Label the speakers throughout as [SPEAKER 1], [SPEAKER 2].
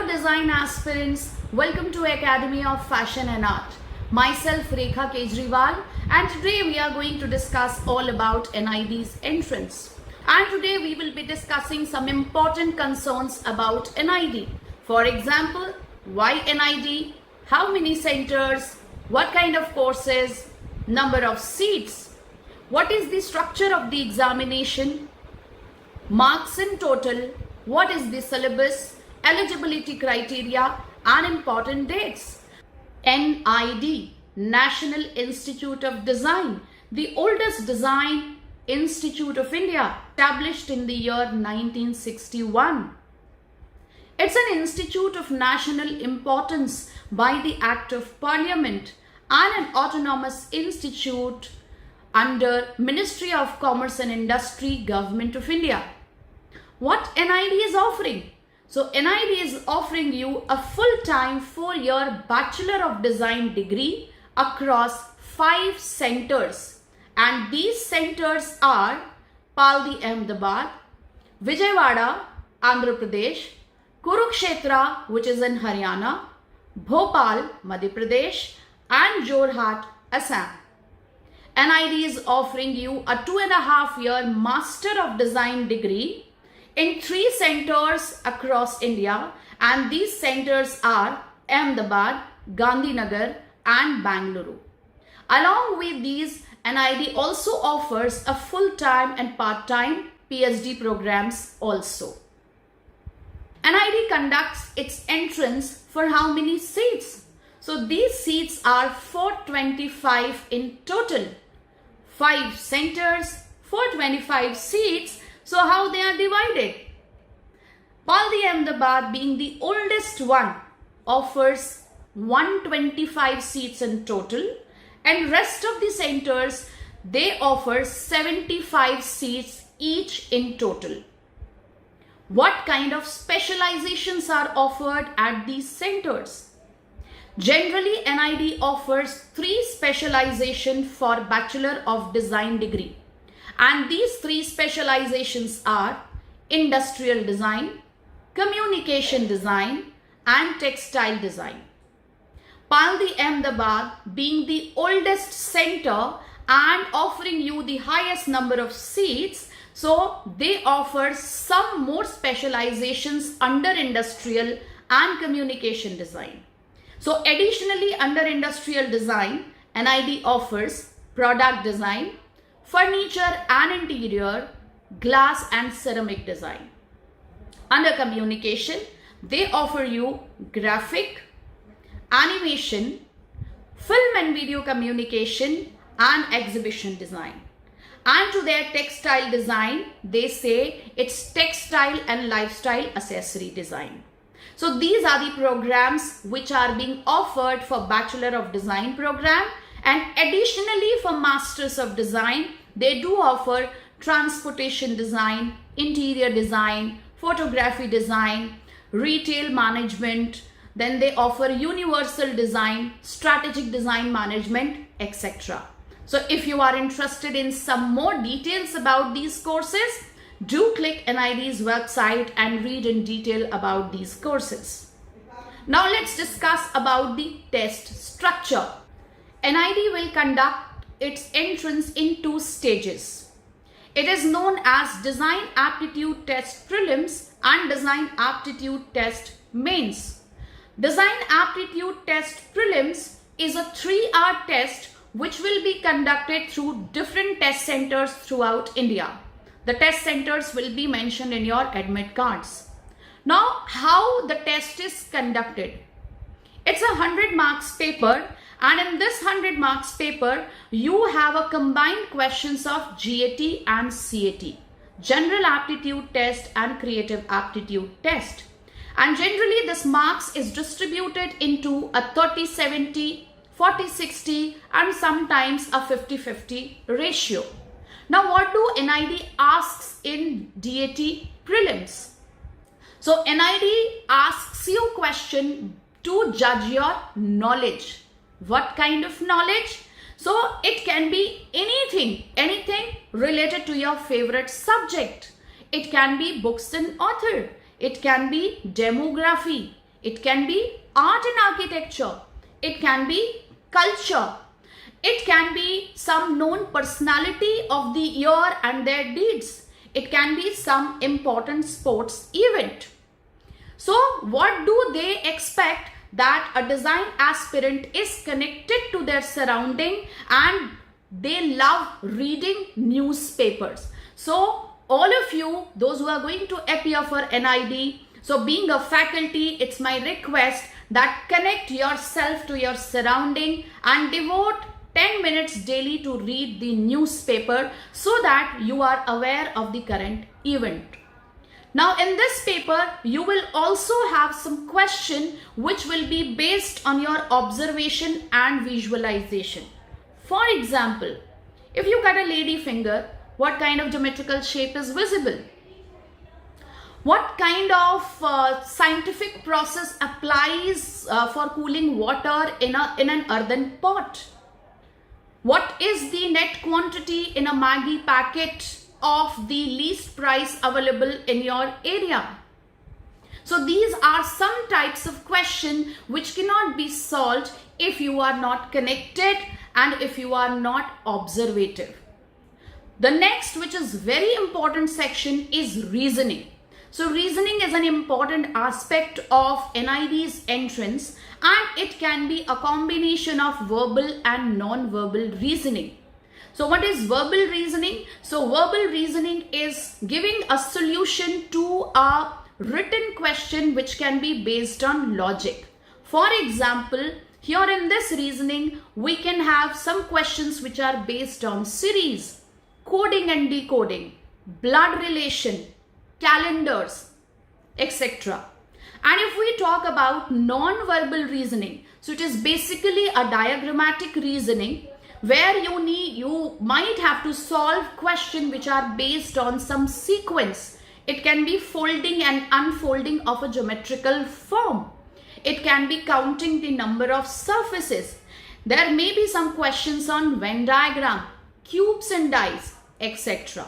[SPEAKER 1] design aspirants, welcome to Academy of Fashion and Art. Myself Rekha Kejriwal, and today we are going to discuss all about NID's entrance. And today we will be discussing some important concerns about NID. For example, why NID, how many centers, what kind of courses, number of seats, what is the structure of the examination, marks in total, what is the syllabus, eligibility criteria and important dates. NID, National Institute of Design, the oldest design institute of India, established in the year 1961. It's an institute of national importance by the Act of Parliament and an autonomous institute under Ministry of Commerce and Industry, Government of India. What NID is offering? So NID is offering you a full-time 4-year Bachelor of Design degree across 5 centers. And these centers are Paldi, Ahmedabad, Vijayawada, Andhra Pradesh, Kurukshetra, which is in Haryana, Bhopal, Madhya Pradesh, and Jorhat, Assam. NID is offering you a 2.5-year Master of Design degree in 3 centers across India, and these centers are Ahmedabad, Gandhinagar and Bangalore. Along with these, NID also offers a full-time and part-time PhD programs also. NID conducts its entrance for how many seats? So these seats are 425 in total. 5 centers, 425 seats. So how they are divided? Paldi Ahmedabad, being the oldest one, offers 125 seats in total, and rest of the centers, they offer 75 seats each in total. What kind of specializations are offered at these centers? Generally, NID offers 3 specializations for Bachelor of Design degree. And these 3 specializations are Industrial Design, Communication Design and Textile Design. Paldi Ahmedabad, being the oldest center and offering you the highest number of seats, so they offer some more specializations under Industrial and Communication Design. So additionally, under Industrial Design, NID offers Product Design, Furniture and Interior, Glass and Ceramic Design. Under Communication, they offer you Graphic, Animation, Film and Video Communication and Exhibition Design. And to their Textile Design, they say it's Textile and Lifestyle Accessory Design. So these are the programs which are being offered for Bachelor of Design program, and additionally for Masters of Design, they do offer Transportation Design, Interior Design, Photography Design, Retail Management, then they offer Universal Design, Strategic Design Management, etc. So if you are interested in some more details about these courses, do click NID's website and read in detail about these courses. Now let's discuss about the test structure. NID will conduct its entrance in 2 stages. It is known as Design Aptitude Test Prelims and Design Aptitude Test Mains. Design Aptitude Test Prelims is a 3-hour test which will be conducted through different test centers throughout India. The test centers will be mentioned in your admit cards. Now, how the test is conducted? It's a 100 marks paper, and in this 100 marks paper, you have a combined questions of GAT and CAT, General Aptitude Test and Creative Aptitude Test. And generally, this marks is distributed into a 30-70, 40-60 and sometimes a 50-50 ratio. Now, what do NID asks in DAT prelims? So, NID asks you question to judge your knowledge. What kind of knowledge? So, it can be anything related to your favorite subject. It can be books and author. It can be demography. It can be art and architecture. It can be culture. It can be some known personality of the year and their deeds. It can be some important sports event. So what do they expect? That a design aspirant is connected to their surrounding and they love reading newspapers. So all of you, those who are going to appear for NID, so being a faculty, it's my request that connect yourself to your surrounding and devote 10 minutes daily to read the newspaper so that you are aware of the current event. Now in this paper, you will also have some question which will be based on your observation and visualization. For example, if you cut a lady finger, what kind of geometrical shape is visible? What kind of scientific process applies for cooling water in an earthen pot? What is the net quantity in a Maggi packet of the least price available in your area? So these are some types of questions which cannot be solved if you are not connected and if you are not observative. The next, which is very important section, is reasoning. So reasoning is an important aspect of NID's entrance and it can be a combination of verbal and non-verbal reasoning. So what is verbal reasoning? So verbal reasoning is giving a solution to a written question which can be based on logic. For example, here in this reasoning, we can have some questions which are based on series, coding and decoding, blood relation, calendars, etc. And if we talk about non-verbal reasoning, so it is basically a diagrammatic reasoning where you might have to solve questions which are based on some sequence. It can be folding and unfolding of a geometrical form. It can be counting the number of surfaces. There may be some questions on Venn diagram, cubes and dice, etc.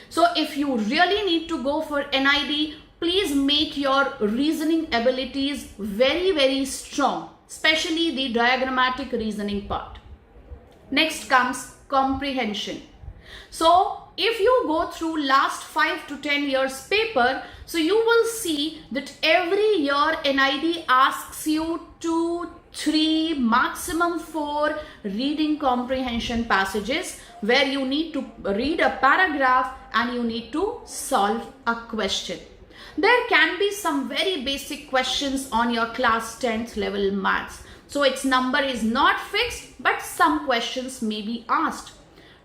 [SPEAKER 1] So if you really need to go for NID, please make your reasoning abilities very strong, especially the diagrammatic reasoning part. Next comes comprehension. So if you go through last 5 to 10 years paper, so you will see that every year NID asks you 2, 3, maximum 4 reading comprehension passages where you need to read a paragraph and you need to solve a question. There can be some very basic questions on your class 10th level maths. So its number is not fixed, but some questions may be asked.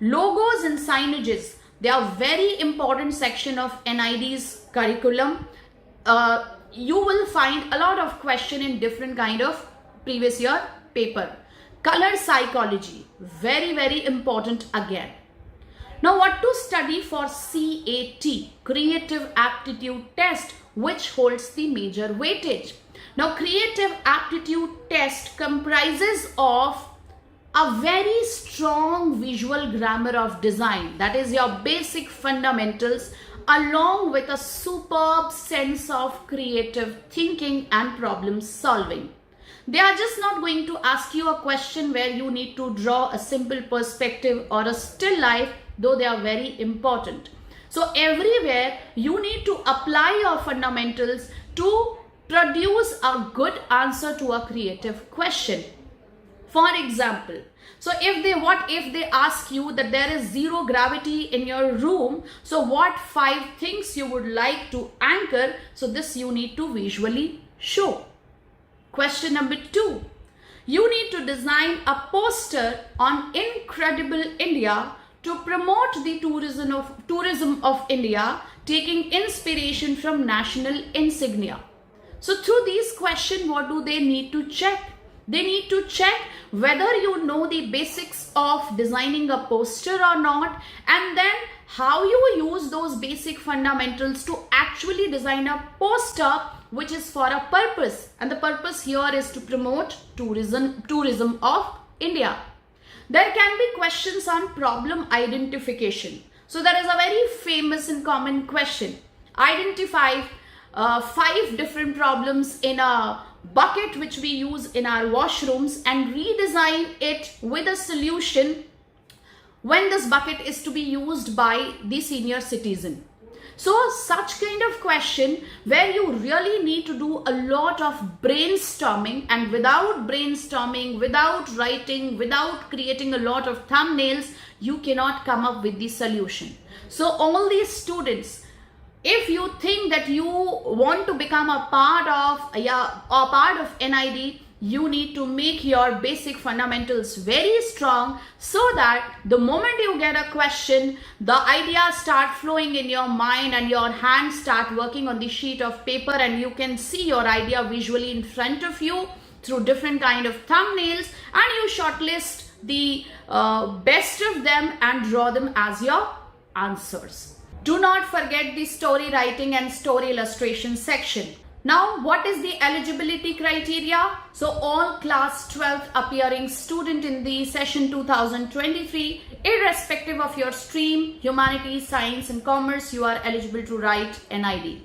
[SPEAKER 1] Logos and signages, they are very important section of NID's curriculum. You will find a lot of question in different kind of previous year paper. Color psychology, very important again. Now what to study for CAT, Creative Aptitude Test, which holds the major weightage. Now creative aptitude test comprises of a very strong visual grammar of design, that is your basic fundamentals, along with a superb sense of creative thinking and problem solving. They are just not going to ask you a question where you need to draw a simple perspective or a still life, though they are very important. So everywhere you need to apply your fundamentals to produce a good answer to a creative question. For example, so if they ask you that there is zero gravity in your room, so what 5 things you would like to anchor? So this you need to visually show. Question number 2, you need to design a poster on Incredible India to promote the tourism of India, taking inspiration from national insignia. So through these questions, what do they need to check? They need to check whether you know the basics of designing a poster or not, and then how you use those basic fundamentals to actually design a poster which is for a purpose. And the purpose here is to promote tourism of India. There can be questions on problem identification. So there is a very famous and common question. Identify 5 different problems in a bucket which we use in our washrooms and redesign it with a solution when this bucket is to be used by the senior citizen. So such kind of question where you really need to do a lot of brainstorming, and without brainstorming, without writing, without creating a lot of thumbnails, you cannot come up with the solution. So all these students, if you think that you want to become a part of NID, you need to make your basic fundamentals very strong so that the moment you get a question, the ideas start flowing in your mind and your hands start working on the sheet of paper and you can see your idea visually in front of you through different kind of thumbnails, and you shortlist the best of them and draw them as your answers. Do not forget the story writing and story illustration section. Now, what is the eligibility criteria? So all class 12th appearing student in the session 2023, irrespective of your stream, humanities, science and commerce, you are eligible to write NID.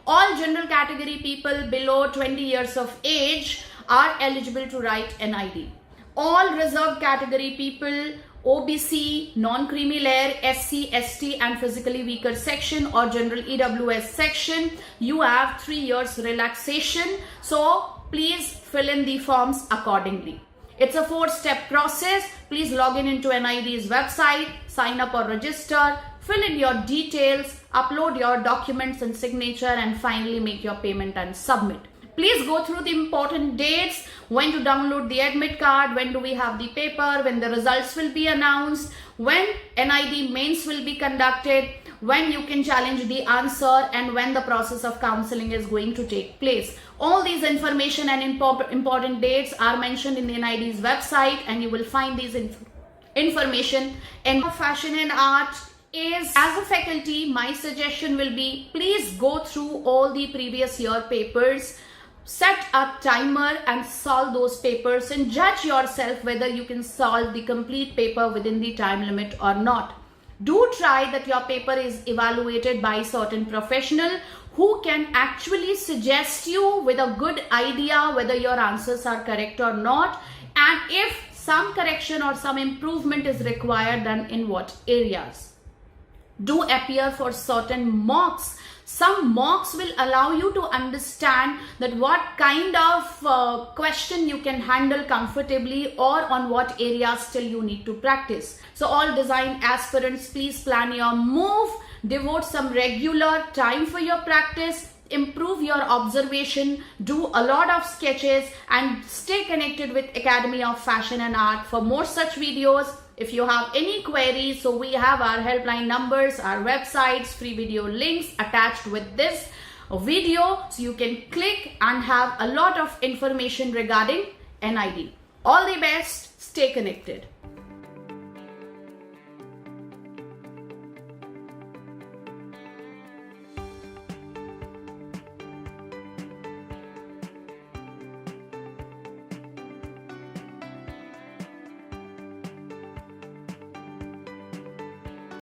[SPEAKER 1] All general category people below 20 years of age are eligible to write NID. All reserved category people, OBC, non-creamy layer, SC, ST and physically weaker section or general EWS section, you have 3 years relaxation. So please fill in the forms accordingly. It's a 4-step process. Please log in into NID's website, sign up or register, fill in your details, upload your documents and signature, and finally make your payment and submit. Please go through the important dates, when to download the admit card, when do we have the paper, when the results will be announced, when NID mains will be conducted, when you can challenge the answer, and when the process of counseling is going to take place. All these information and important dates are mentioned in the NID's website, and you will find these information in Fashion and Art. As a faculty, my suggestion will be, please go through all the previous year papers, set a timer and solve those papers and judge yourself whether you can solve the complete paper within the time limit or not. Do try that your paper is evaluated by a certain professional who can actually suggest you with a good idea whether your answers are correct or not, and if some correction or some improvement is required, then in what areas. Do appear for certain mocks. Some mocks will allow you to understand that what kind of question you can handle comfortably or on what areas still you need to practice. So all design aspirants, please plan your move, devote some regular time for your practice, improve your observation, do a lot of sketches, and stay connected with Academy of Fashion and Art for more such videos. If you have any queries, so we have our helpline numbers, our websites, free video links attached with this video, so you can click and have a lot of information regarding NID. All the best, stay connected.